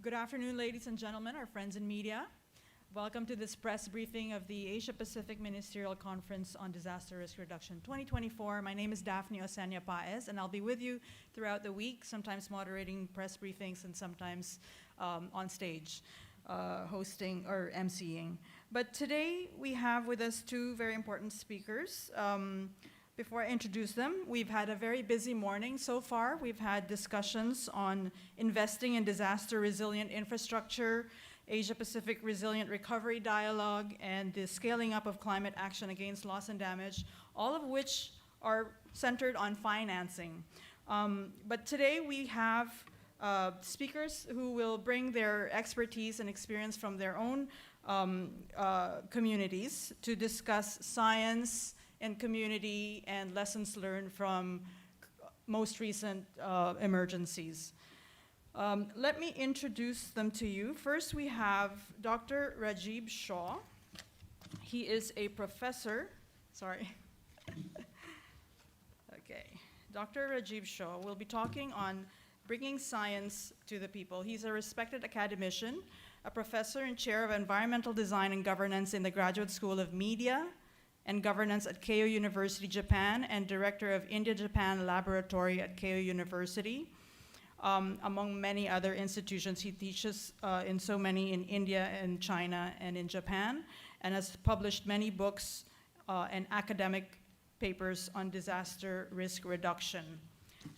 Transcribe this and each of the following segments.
Good afternoon, ladies and gentlemen, our friends in media. Welcome to this press briefing of the Asia-Pacific Ministerial Conference on Disaster Risk Reduction 2024. My name is Daphne Osania Paez, and I'll be with you throughout the week, sometimes moderating press briefings and sometimes on stage, hosting or emceeing. But today we have with us two very important speakers. Before I introduce them, we've had a very busy morning so far. We've had discussions on investing in disaster-resilient infrastructure, Asia-Pacific Resilient Recovery Dialogue, and the scaling up of climate action against loss and damage, all of which are centered on financing. But today we have speakers who will bring their expertise and experience from their own communities to discuss science and community and lessons learned from most recent emergencies. Let me introduce them to you. First, we have Dr. Rajib Shaw. He is a professor, Okay. Dr. Rajib Shaw will be talking on bringing science to the people. He's a respected academician, a professor and chair of environmental design and governance in the Graduate School of Media and Governance at Keio University, Japan, and director of India-Japan Laboratory at Keio University. Among many other institutions, he teaches in so many in India and China and in Japan, and has published many books and academic papers on disaster risk reduction.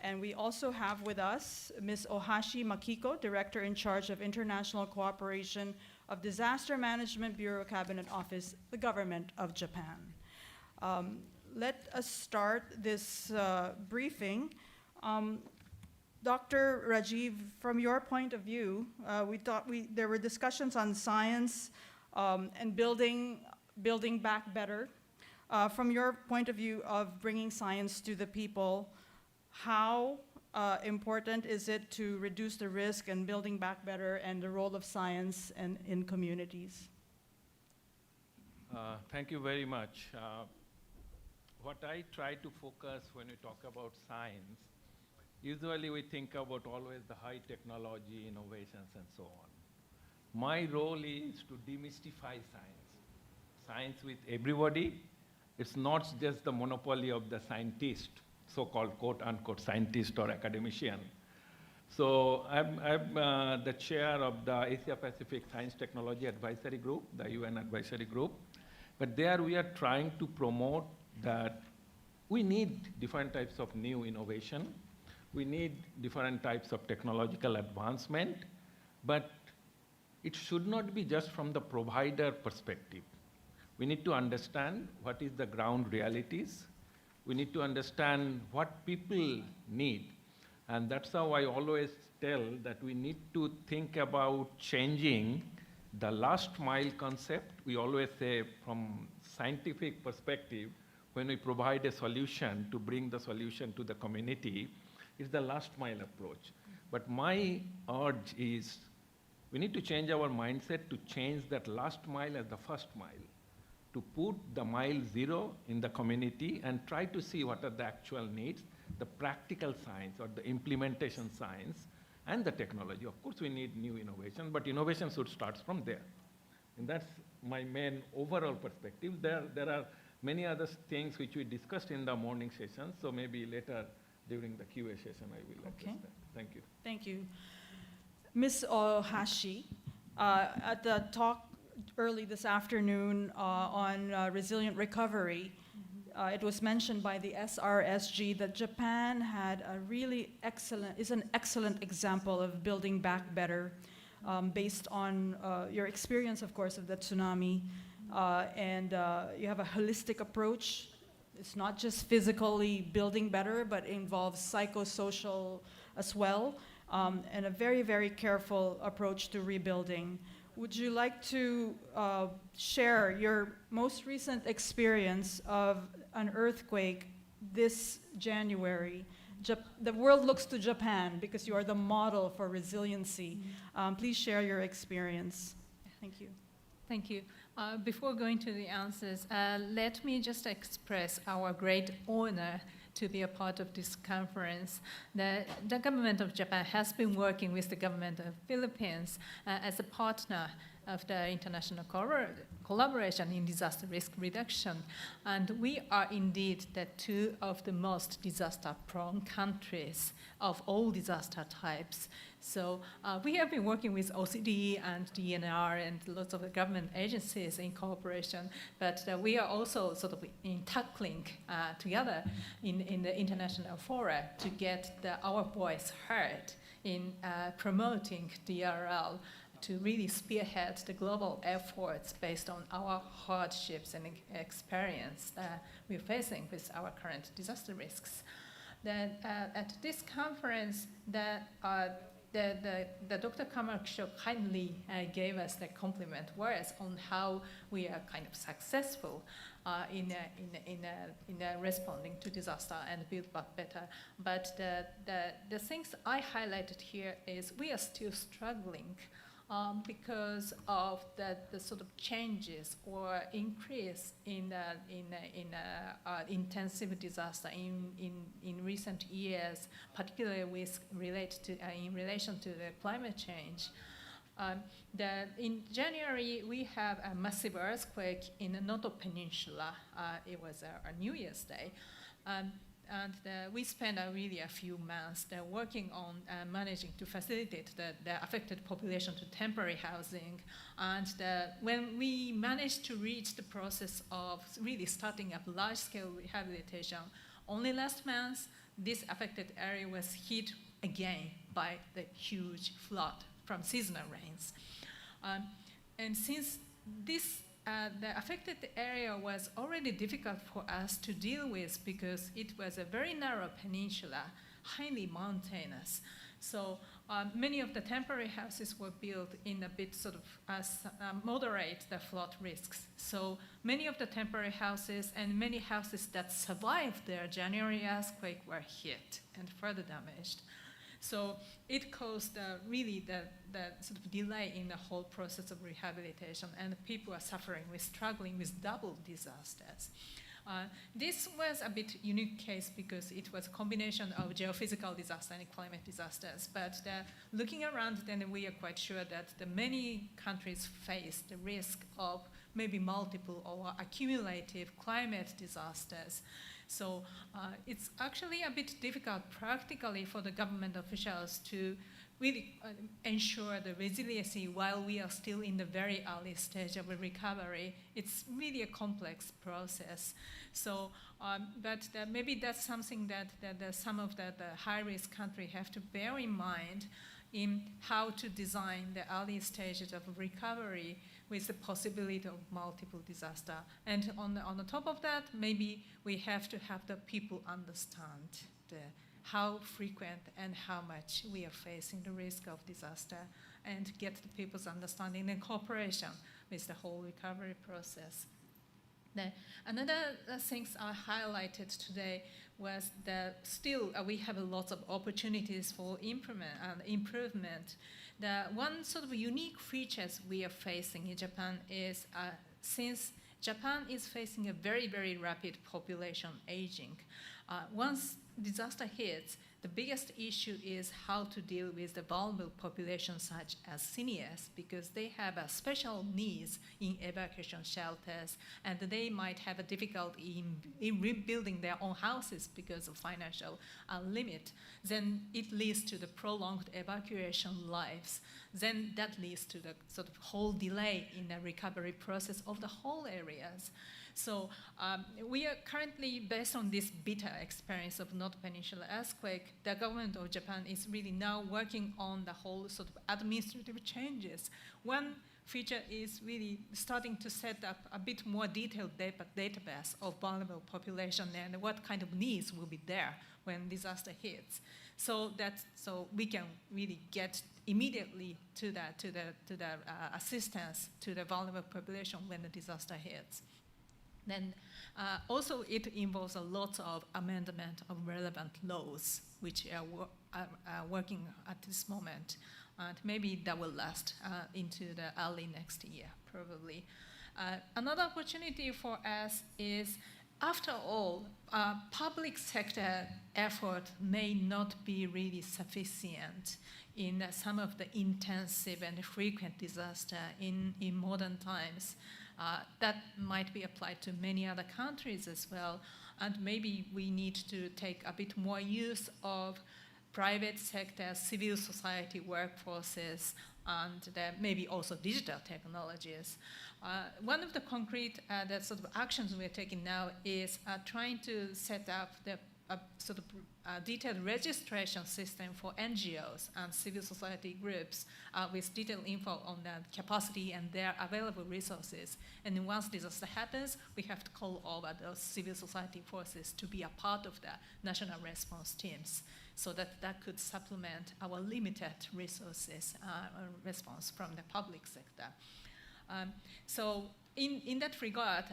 And we also have with us Ms. Ohashi Makiko, Director in charge of International Cooperation of Disaster Management Bureau Cabinet Office, the Government of Japan. Let us start this briefing. Dr. Rajiv, from your point of view, there were discussions on science and building back better. From your point of view of bringing science to the people, how important is it to reduce the risk and building back better, and the role of science and in communities? Thank you very much. What I try to focus when we talk about science, usually we think about always the high technology, innovations, and so on. My role is to demystify science. Science with everybody. It's not just the monopoly of the scientist, so-called quote-unquote scientist or academician. So I'm the chair of the Asia-Pacific Science Technology Advisory Group, the UN Advisory Group. But there we are trying to promote that we need different types of new innovation. We need different types of technological advancement, but it should not be just from the provider perspective. We need to understand what is the ground realities. We need to understand what people need. And that's how I always tell that we need to think about changing the last mile concept. We always say from scientific perspective, when we provide a solution to bring the solution to the community, it's the last mile approach. But my urge is we need to change our mindset to change that last mile as the first mile, to put the mile zero in the community and try to see what are the actual needs, the practical science or the implementation science and the technology. Of course, we need new innovation, but innovation should start from there. And that's my main overall perspective. There are many other things which we discussed in the morning session, so maybe later during the QA session I will address that. Thank you. Thank you. Ms. Ohashi, at the talk early this afternoon on resilient recovery, it was mentioned by the SRSG that Japan had is an excellent example of building back better based on your experience, of course, of the tsunami. And you have a holistic approach. It's not just physically building better, but involves psychosocial as well, and a very, very careful approach to rebuilding. Would you like to share your most recent experience of an earthquake this January? The world looks to Japan because you are the model for resiliency. Please share your experience. Thank you. Thank you. Before going to the answers, let me just express our great honor to be a part of this conference. The government of Japan has been working with the government of Philippines as a partner of the international collaboration in disaster risk reduction. And we are indeed the two of the most disaster-prone countries of all disaster types. So we have been working with OCDE and DNR and lots of the government agencies in cooperation, but we are also sort of in tackling together in the international fora to get our voice heard in promoting DRL to really spearhead the global efforts based on our hardships and experience that we're facing with our current disaster risks. Then at this conference, the Dr. Shaw kindly gave us the compliment words on how we are kind of successful in responding to disaster and build back better. But the things I highlighted here is we are still struggling because of the sort of changes or increase in intensive disaster in recent years, particularly in relation to the climate change. In January, we have a massive earthquake in the Noto Peninsula. It was a New Year's Day. And we spent really a few months working on managing to facilitate the affected population to temporary housing. And when we managed to reach the process of really starting up large-scale rehabilitation, only last month, this affected area was hit again by the huge flood from seasonal rains. And since the affected area was already difficult for us to deal with because it was a very narrow peninsula, highly mountainous. So many of the temporary houses were built in a bit sort of moderate the flood risks. So many of the temporary houses and many houses that survived their January earthquake were hit and further damaged. So it caused really the sort of delay in the whole process of rehabilitation, and people are struggling with double disasters. This was a bit unique case because it was a combination of geophysical disaster and climate disasters. But looking around, then we are quite sure that the many countries face the risk of maybe multiple or accumulative climate disasters. So it's actually a bit difficult practically for the government officials to really ensure the resiliency while we are still in the very early stage of a recovery. It's really a complex process. So, but maybe that's something that some of the high-risk countries have to bear in mind in how to design the early stages of recovery with the possibility of multiple disaster. And on the top of that, maybe we have to have the people understand how frequent and how much we are facing the risk of disaster and get the people's understanding and cooperation with the whole recovery process. Another things I highlighted today was that still we have a lot of opportunities for improvement. The one sort of unique features we are facing in Japan is since Japan is facing a very, very rapid population aging. Once disaster hits, the biggest issue is how to deal with the vulnerable population such as seniors, because they have special needs in evacuation shelters, and they might have a difficulty in rebuilding their own houses because of financial limit. Then it leads to the prolonged evacuation lives. Then that leads to the sort of whole delay in the recovery process of the whole areas. So we are currently, based on this bitter experience of Noto Peninsula earthquake, the government of Japan is really now working on the whole sort of administrative changes. One feature is really starting to set up a bit more detailed database of vulnerable population and what kind of needs will be there when disaster hits, so we can really get immediately to the assistance to the vulnerable population when the disaster hits. Then also it involves a lot of amendment of relevant laws, which are working at this moment. And maybe that will last into the early next year, probably. Another opportunity for us is after all, public sector effort may not be really sufficient in some of the intensive and frequent disaster in modern times. That might be applied to many other countries as well, and maybe we need to take a bit more use of private sector, civil society workforces, and maybe also digital technologies. One of the concrete that sort of actions we're taking now is trying to set up the sort of detailed registration system for NGOs and civil society groups with detailed info on the capacity and their available resources. And then once disaster happens, we have to call over those civil society forces to be a part of the national response teams, so that could supplement our limited resources response from the public sector. So in that regard,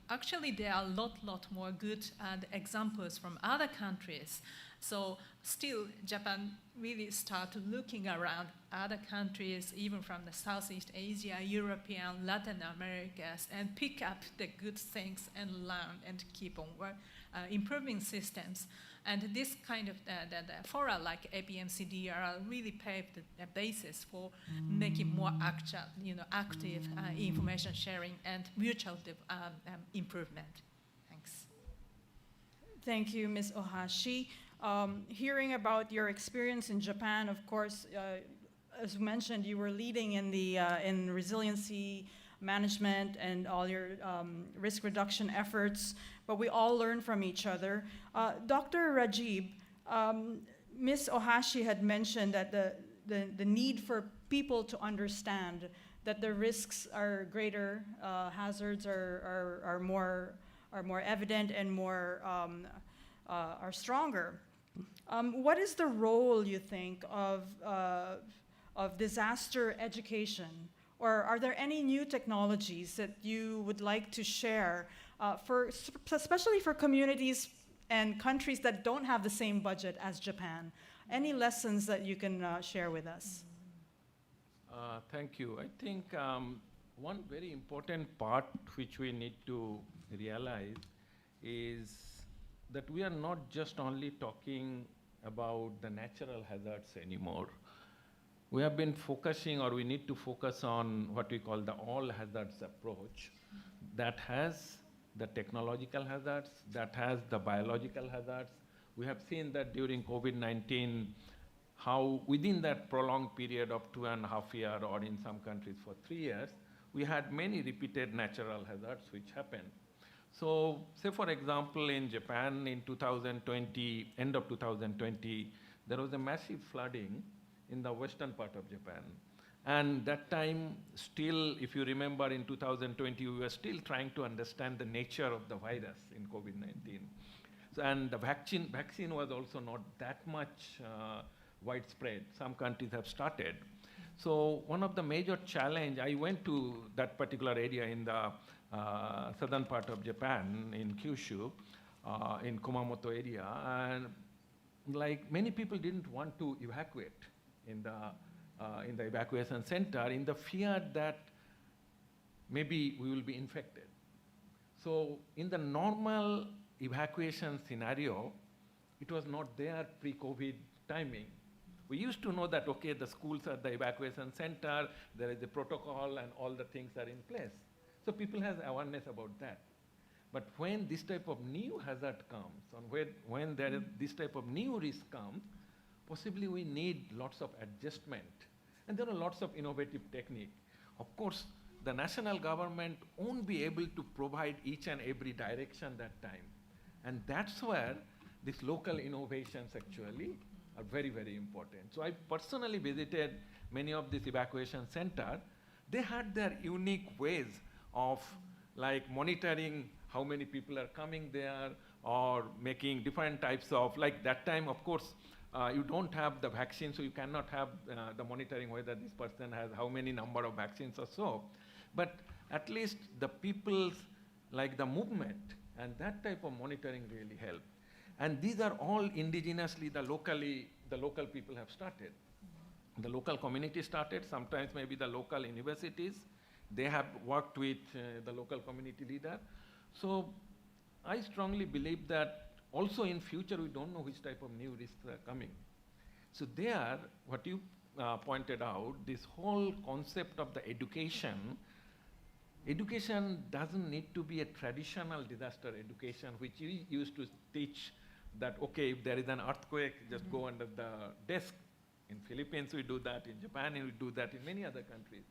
actually there are a lot more good examples from other countries. So still, Japan really started looking around other countries, even from the Southeast Asia, European, Latin Americas, and pick up the good things and learn and keep on improving systems. And this kind of the fora like APMCDR really paved the basis for making more active information sharing and mutual improvement. Thanks. Thank you, Ms. Ohashi. Hearing about your experience in Japan, of course, as mentioned, you were leading in the in resiliency management and all your risk reduction efforts, but we all learn from each other. Dr. Rajib, Ms. Ohashi had mentioned that the need for people to understand that the risks are greater, hazards are more evident and more are stronger. What is the role, you think, of disaster education? Or are there any new technologies that you would like to share, especially for communities and countries that don't have the same budget as Japan? Any lessons that you can share with us? Thank you. I think one very important part which we need to realize is that we are not just only talking about the natural hazards anymore. We have been focusing, or we need to focus on what we call the all hazards approach that has the technological hazards, that has the biological hazards. We have seen that during COVID-19, how within that prolonged period of 2.5 years, or in some countries for 3 years, we had many repeated natural hazards which happened. So say for example, in Japan in 2020, end of 2020, there was a massive flooding in the western part of Japan. And that time, still, if you remember, in 2020, we were still trying to understand the nature of the virus in COVID-19. So, and the vaccine was also not that much widespread. Some countries have started. So one of the major challenge, I went to that particular area in the southern part of Japan, in Kyushu, in Kumamoto area, and like many people didn't want to evacuate in the evacuation center in the fear that maybe we will be infected. So in the normal evacuation scenario, it was not there pre-COVID timing. We used to know that, okay, the schools are the evacuation center, there is a protocol and all the things are in place. So people have awareness about that. But when this type of new hazard comes, and when there is this type of new risk comes, possibly we need lots of adjustment. And there are lots of innovative techniques. Of course, the national government won't be able to provide each and every direction that time. And that's where these local innovations actually are very, very important. So I personally visited many of these evacuation centers. They had their unique ways of like monitoring how many people are coming there, or making different types of, like that time, of course, you don't have the vaccine, so you cannot have the monitoring whether this person has how many number of vaccines or so. But at least the people's, like the movement, and that type of monitoring really helped. And these are all indigenously, the local people have started. The local community started, sometimes maybe the local universities, they have worked with the local community leader. So I strongly believe that also in future we don't know which type of new risks are coming. So there, what you pointed out, this whole concept of the education doesn't need to be a traditional disaster education, which we used to teach that, okay, if there is an earthquake, just go under the desk. In Philippines, we do that. In Japan, we do that. In many other countries.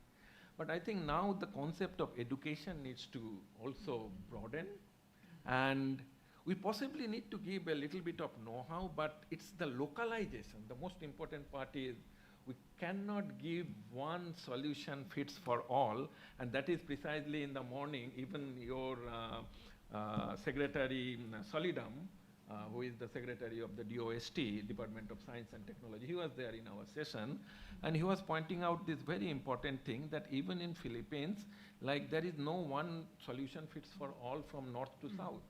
But I think now the concept of education needs to also broaden. And we possibly need to give a little bit of know-how, but it's the localization. The most important part is we cannot give one solution fits for all, and that is precisely in the morning, even your Secretary Solidum, who is the Secretary of the DOST, Department of Science and Technology, he was there in our session, and he was pointing out this very important thing that even in Philippines, like there is no one solution fits for all from north to south.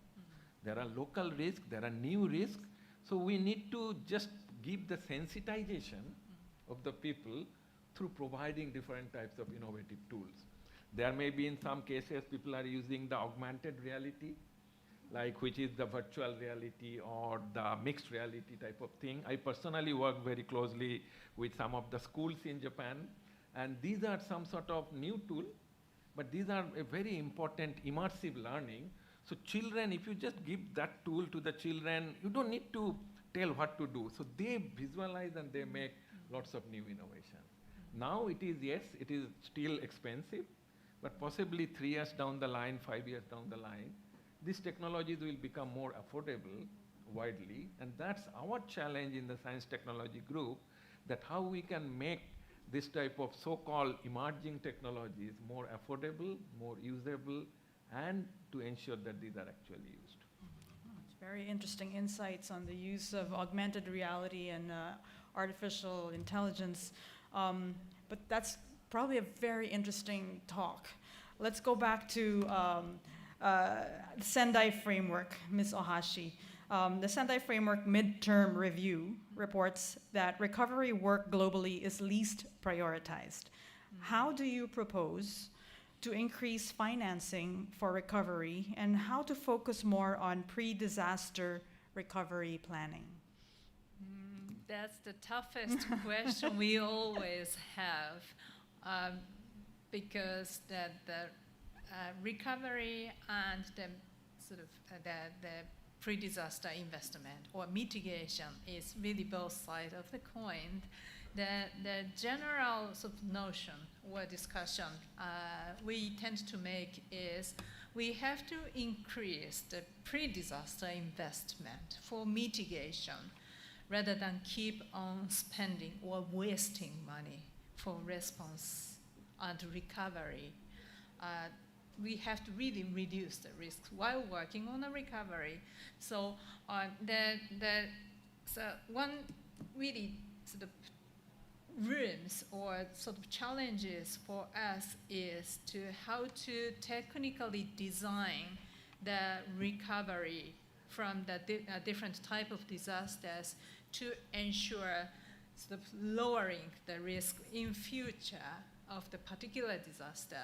There are local risks, there are new risks, so we need to just give the sensitization of the people through providing different types of innovative tools. There may be in some cases people are using the augmented reality, like which is the virtual reality or the mixed reality type of thing. I personally work very closely with some of the schools in Japan, and these are some sort of new tool, but these are a very important immersive learning. So children, if you just give that tool to the children, you don't need to tell what to do. So they visualize and they make lots of new innovation. Now it is, yes, it is still expensive, but possibly 3 years down the line, 5 years down the line, these technologies will become more affordable widely, and that's our challenge in the science technology group, that how we can make this type of so-called emerging technologies more affordable, more usable, and to ensure that these are actually used. It's very interesting insights on the use of augmented reality and artificial intelligence, but that's probably a very interesting talk. Let's go back to the Sendai Framework, Ms. Ohashi. The Sendai Framework midterm review reports that recovery work globally is least prioritized. How do you propose to increase financing for recovery, and how to focus more on pre-disaster recovery planning? That's the toughest question we always have, because the recovery and the sort of the pre-disaster investment or mitigation is really both sides of the coin. The general sort of notion or discussion we tend to make is we have to increase the pre-disaster investment for mitigation rather than keep on spending or wasting money for response and recovery. We have to really reduce the risks while working on the recovery. So so one really sort of rooms or sort of challenges for us is to how to technically design the recovery from the different type of disasters to ensure sort of lowering the risk in future of the particular disaster.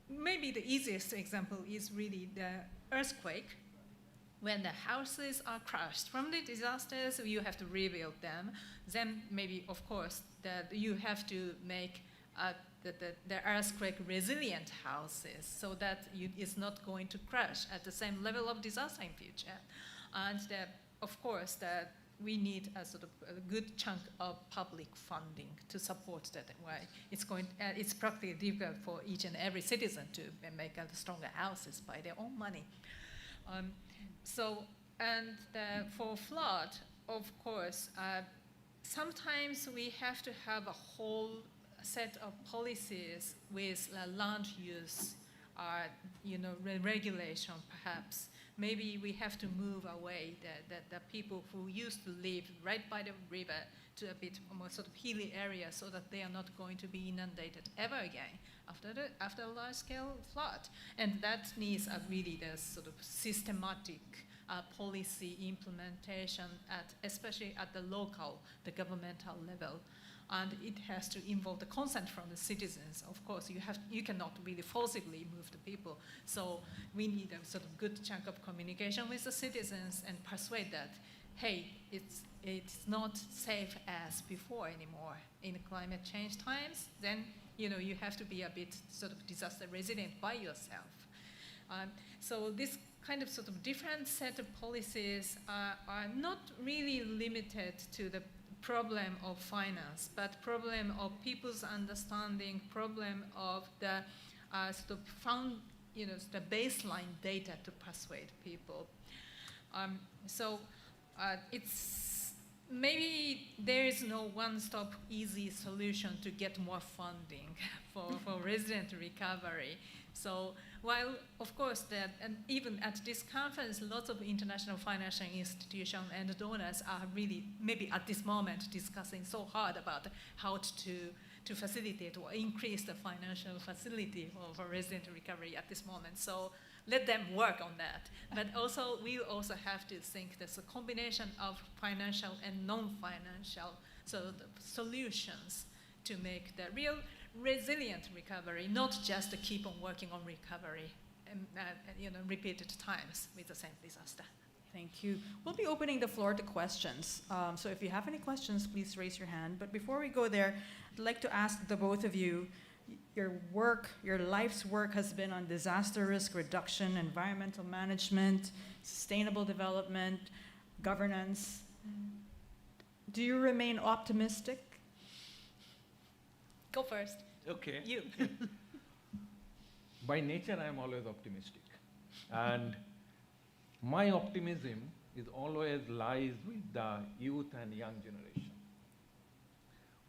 Maybe the easiest example is really the earthquake. When the houses are crushed from the disasters, you have to rebuild them. Then maybe, of course, that you have to make the earthquake resilient houses so that it's not going to crash at the same level of disaster in future. And of course, that we need a sort of a good chunk of public funding to support that way. It's practically difficult for each and every citizen to make stronger houses by their own money. For flood, of course, sometimes we have to have a whole set of policies with land use, regulation perhaps. Maybe we have to move away the people who used to live right by the river to a bit more sort of hilly area so that they are not going to be inundated ever again after a large-scale flood. And that needs really the sort of systematic policy implementation, especially at the local, the governmental level. and it has to involve the consent from the citizens. Of course, you cannot really forcibly move the people. So we need a sort of good chunk of communication with the citizens and persuade that, hey, it's not safe as before anymore in climate change times. Then you have to be a bit sort of disaster resilient by yourself. So this kind of sort of different set of policies are not really limited to the problem of finance, but problem of people's understanding, problem of the sort of the baseline data to persuade people. It's maybe there is no one-stop easy solution to get more funding for resilient recovery. So while, of course, and even at this conference, lots of international financial institutions and donors are really, maybe at this moment, discussing so hard about how to facilitate or increase the financial facility for resilient recovery at this moment. So let them work on that. But also, we also have to think there's a combination of financial and non-financial solutions to make the real resilient recovery, not just to keep on working on recovery repeated times with the same disaster. Thank you. We'll be opening the floor to questions. So if you have any questions, please raise your hand. But before we go there, I'd like to ask the both of you, your life's work has been on disaster risk reduction, environmental management, sustainable development, governance. Do you remain optimistic? Go first. Okay. You. By nature, I am always optimistic. And my optimism is always lies with the youth and young generation.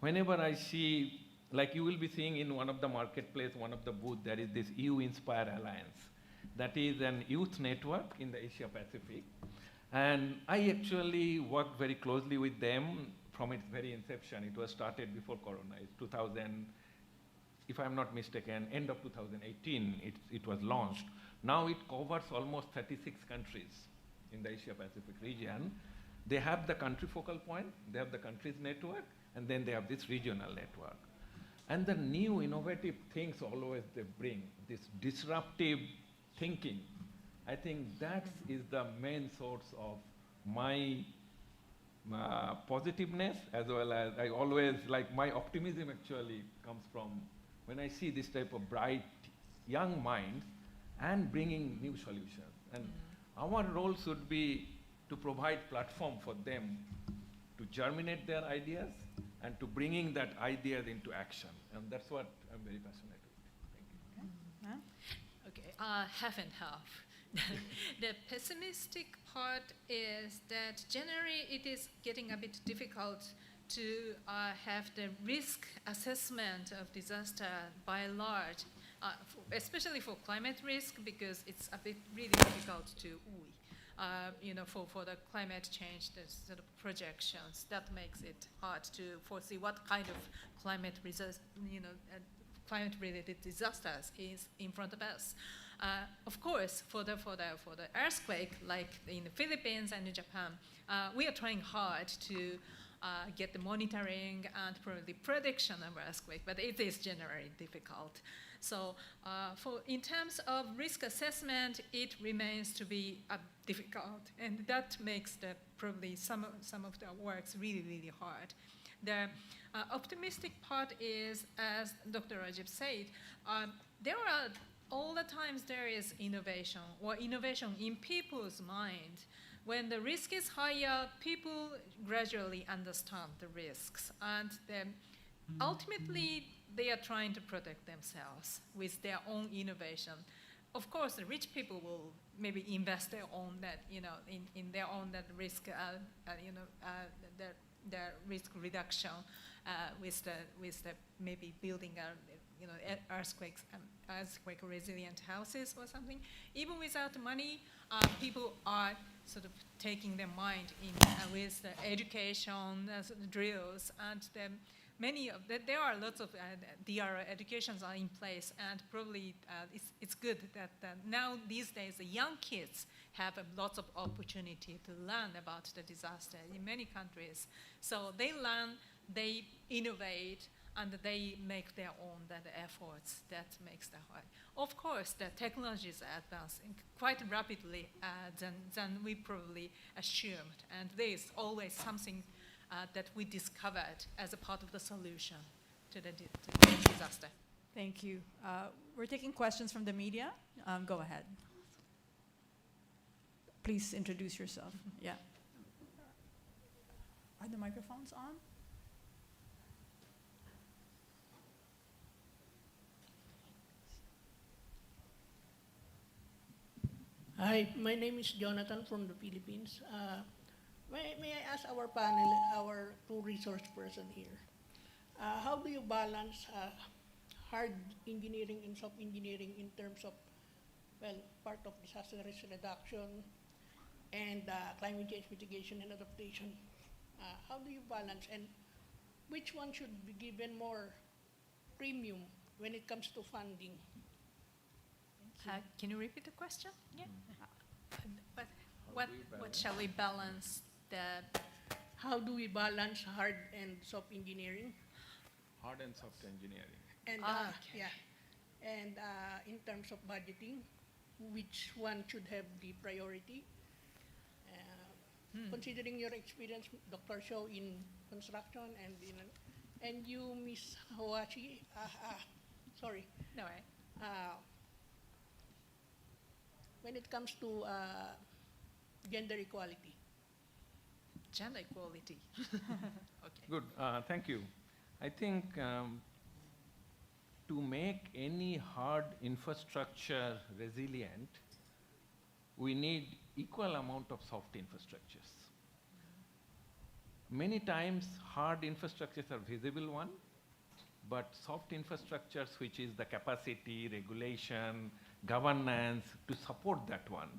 Whenever I see, like you will be seeing in one of the marketplace, one of the booth, there is this EU Inspire Alliance. That is an youth network in the Asia Pacific. And I actually worked very closely with them from its very inception. It was started before Corona. It's 2000, if I'm not mistaken, end of 2018, it was launched. Now it covers almost 36 countries in the Asia Pacific region. They have the country focal point, they have the countries network, and then they have this regional network. And the new innovative things always they bring, this disruptive thinking. I think that is the main source of my positiveness, as well as I always, like my optimism actually comes from when I see this type of bright young minds and bringing new solutions. And our role should be to provide platform for them to germinate their ideas and to bringing that ideas into action. And that's what I'm very passionate with. Thank you. Okay, half and half. The pessimistic part is that generally it is getting a bit difficult to have the risk assessment of disaster by and large, especially for climate risk, because it's a bit really difficult to for the climate change, the sort of projections. That makes it hard to foresee what kind of climate-related disasters is in front of us. Of course, for the earthquake, like in the Philippines and in Japan, we are trying hard to get the monitoring and probably prediction of earthquake, but it is generally difficult. So in terms of risk assessment, it remains to be difficult, and that makes probably some of the works really, really hard. The optimistic part is, as Dr. Rajib said, there are all the times there is innovation, or innovation in people's mind. When the risk is higher, people gradually understand the risks, and ultimately they are trying to protect themselves with their own innovation. Of course, the rich people will maybe invest their own in their own risk, the risk reduction with the maybe building earthquake resilient houses or something. Even without money, people are sort of taking their mind in with the education drills, and there are lots of DRO educations are in place, and probably it's good that now these days the young kids have lots of opportunity to learn about the disaster in many countries. So they learn they innovate and they make their own efforts that makes that way. Of course, the technology is advancing quite rapidly than we probably assumed, and there is always something that we discovered as a part of the solution to the disaster. Thank you. We're taking questions from the media. Go ahead. Please introduce yourself. Yeah. Are the microphones on? Hi, my name is Jonathan from the Philippines. May I ask our panel, our two resource person here, how do you balance hard engineering and soft engineering in terms of, well, part of disaster risk reduction and climate change mitigation and adaptation? How do you balance, and which one should be given more premium when it comes to funding? Can you repeat the question? Yeah. But How what do we shall we balance the How do we balance hard and soft engineering? Hard and soft engineering. And Okay. yeah, and in terms of budgeting, which one should have the priority? Considering your experience, Dr. Shaw, in construction and you, Ms. Ohashi, sorry, no way. when it comes to gender equality. Gender equality. Okay. Good, thank you. I think to make any hard infrastructure resilient, we need equal amount of soft infrastructures. Many times hard infrastructures are visible one, but soft infrastructures, which is the capacity, regulation, governance to support that one,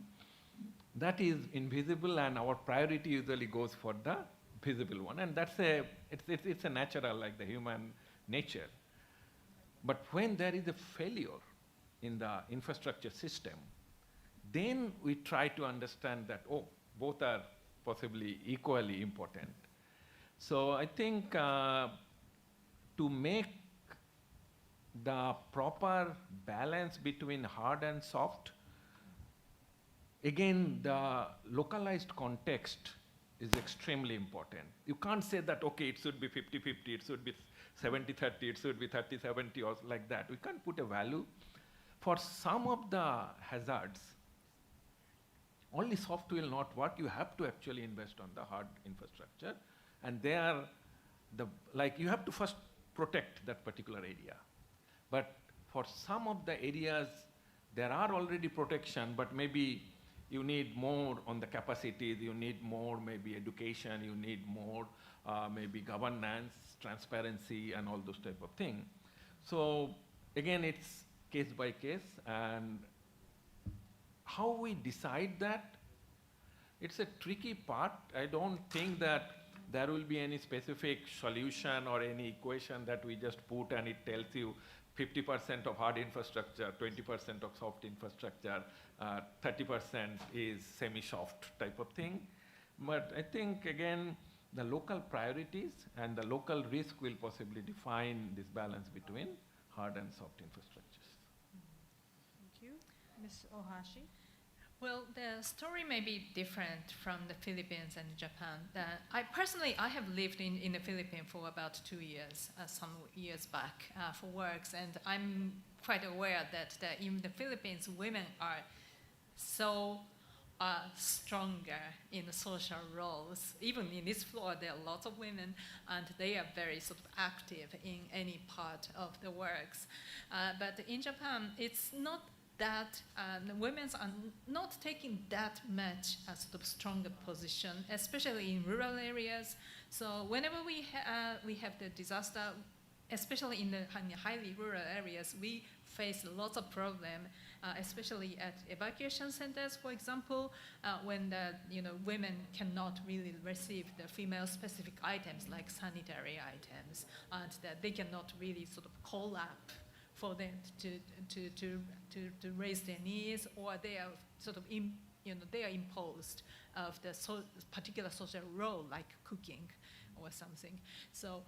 that is invisible, and our priority usually goes for the visible one, and that's it's a natural, like the human nature. But when there is a failure in the infrastructure system, then we try to understand that, oh, both are possibly equally important. So I think to make the proper balance between hard and soft, again, the localized context is extremely important. You can't say that, okay, it should be 50-50, it should be 70-30, it should be 30-70 or like that. We can't put a value. For some of the hazards, only soft will not work. You have to actually invest on the hard infrastructure. And they are you have to first protect that particular area. But for some of the areas, there are already protection, but maybe you need more on the capacities, you need more maybe education, you need more maybe governance, transparency, and all those type of things. So again, it's case by case, and how we decide that, it's a tricky part. I don't think that there will be any specific solution or any equation that we just put and it tells you 50% of hard infrastructure, 20% of soft infrastructure, 30% is semi-soft type of thing. But I think, again, the local priorities and the local risk will possibly define this balance between hard and soft infrastructures. Thank you. Ms. Ohashi? Well, the story may be different from the Philippines and Japan. I have lived in the Philippines for about 2 years, some years back for works, and I'm quite aware that in the Philippines, women are so stronger in the social roles. Even in this floor, there are lots of women, and they are very sort of active in any part of the works. But in Japan, it's not that the women are not taking that much a sort of stronger position, especially in rural areas. So whenever we have the disaster, especially in the highly rural areas, we face lots of problems, especially at evacuation centers, for example, when the women cannot really receive the female-specific items like sanitary items, and that they cannot really sort of call up for them to raise their needs, or they are sort of they are imposed of the particular social role like cooking or something. So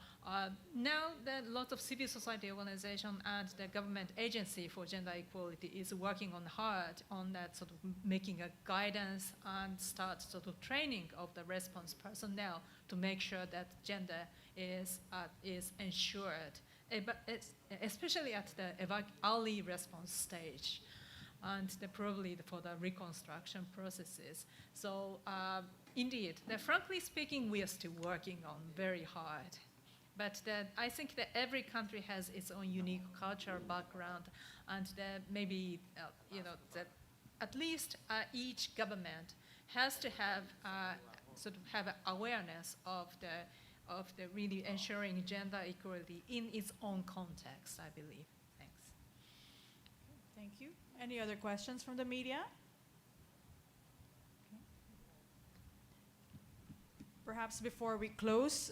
now that lots of civil society organization and the government agency for gender equality is working on hard on that sort of making a guidance and start sort of training of the response personnel to make sure that gender is ensured, but especially at the early response stage, and probably for the reconstruction processes. So indeed, frankly speaking, we are still working on very hard. But I think that every country has its own unique cultural background, and that maybe that at least each government has to have sort of have an awareness of the really ensuring gender equality in its own context, I believe. Thanks. Thank you. Any other questions from the media? Okay. Perhaps before we close,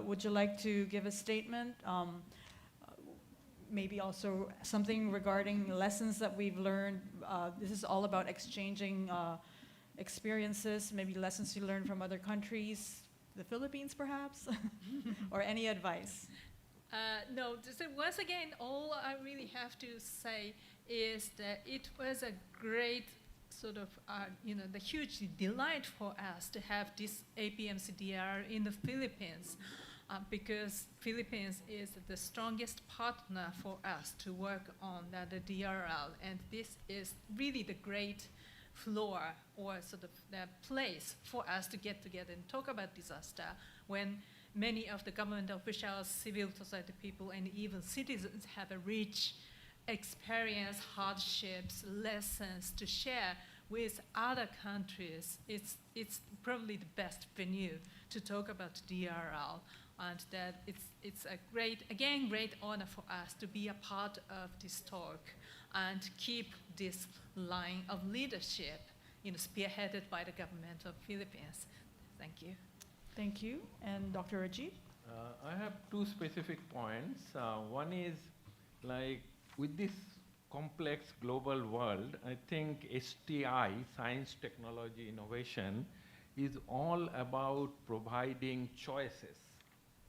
would you like to give a statement? Maybe also something regarding lessons that we've learned. This is all about exchanging experiences, maybe lessons you learned from other countries, the Philippines perhaps, or any advice? No, so once again, all I really have to say is that it was a great sort of, the huge delight for us to have this APMCDR in the Philippines, because Philippines is the strongest partner for us to work on the DRL, and this is really the great floor or sort of the place for us to get together and talk about disaster when many of the government officials, civil society people, and even citizens have a rich experience, hardships, lessons to share with other countries. It's probably the best venue to talk about DRL, and that it's a great honor for us to be a part of this talk and keep this line of leadership, spearheaded by the government of Philippines. Thank you. Thank you. And Dr. Rajib? I have two specific points. One is, like, with this complex global world, I think STI, science, technology, innovation, is all about providing choices,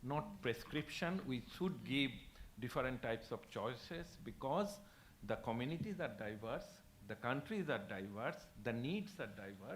not prescription. We should give different types of choices because the communities are diverse, the countries are diverse, the needs are diverse,